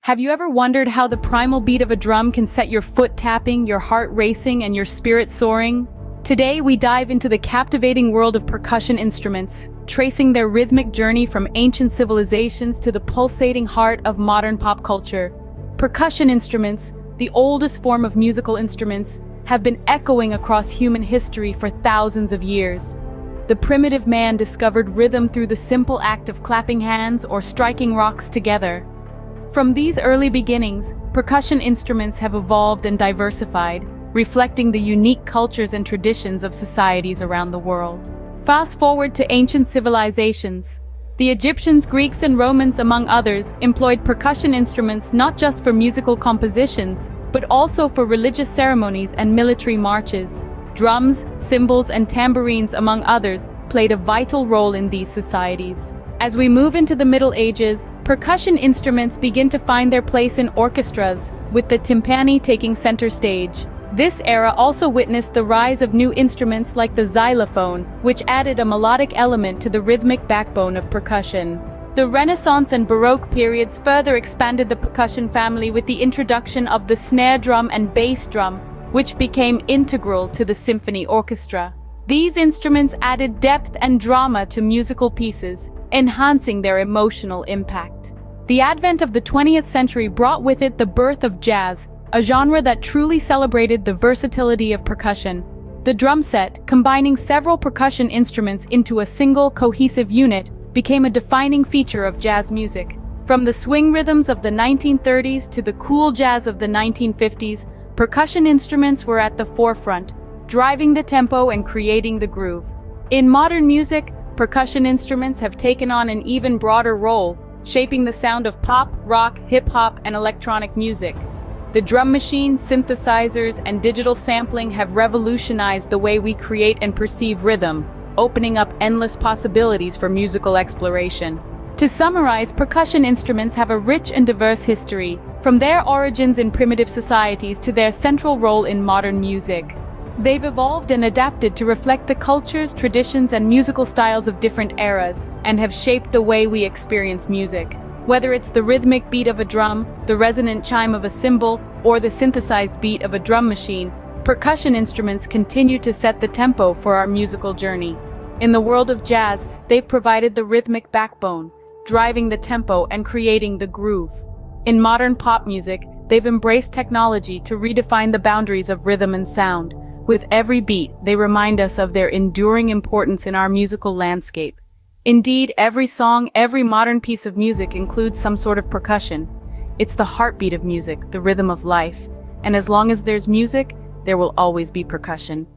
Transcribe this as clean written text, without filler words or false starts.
Have you ever wondered how the primal beat of a drum can set your foot tapping, your heart racing, and your spirit soaring? Today, we dive into the captivating world of percussion instruments, tracing their rhythmic journey from ancient civilizations to the pulsating heart of modern pop culture. Percussion instruments, the oldest form of musical instruments, have been echoing across human history for thousands of years. The primitive man discovered rhythm through the simple act of clapping hands or striking rocks together. From these early beginnings, percussion instruments have evolved and diversified, reflecting the unique cultures and traditions of societies around the world. Fast forward to ancient civilizations. The Egyptians, Greeks, and Romans, among others, employed percussion instruments not just for musical compositions, but also for religious ceremonies and military marches. Drums, cymbals, and tambourines, among others, played a vital role in these societies. As we move into the Middle Ages, percussion instruments begin to find their place in orchestras, with the timpani taking center stage. This era also witnessed the rise of new instruments like the xylophone, which added a melodic element to the rhythmic backbone of percussion. The Renaissance and Baroque periods further expanded the percussion family with the introduction of the snare drum and bass drum, which became integral to the symphony orchestra. These instruments added depth and drama to musical pieces, enhancing their emotional impact. The advent of the 20th century brought with it the birth of jazz, a genre that truly celebrated the versatility of percussion. The drum set, combining several percussion instruments into a single, cohesive unit, became a defining feature of jazz music. From the swing rhythms of the 1930s to the cool jazz of the 1950s, percussion instruments were at the forefront, driving the tempo and creating the groove. In modern music, percussion instruments have taken on an even broader role, shaping the sound of pop, rock, hip-hop, and electronic music. The drum machine, synthesizers, and digital sampling have revolutionized the way we create and perceive rhythm, opening up endless possibilities for musical exploration. To summarize, percussion instruments have a rich and diverse history, from their origins in primitive societies to their central role in modern music. They've evolved and adapted to reflect the cultures, traditions, and musical styles of different eras, and have shaped the way we experience music. Whether it's the rhythmic beat of a drum, the resonant chime of a cymbal, or the synthesized beat of a drum machine, percussion instruments continue to set the tempo for our musical journey. In the world of jazz, they've provided the rhythmic backbone, driving the tempo and creating the groove. In modern pop music, they've embraced technology to redefine the boundaries of rhythm and sound. With every beat, they remind us of their enduring importance in our musical landscape. Indeed, every song, every modern piece of music includes some sort of percussion. It's the heartbeat of music, the rhythm of life. And as long as there's music, there will always be percussion.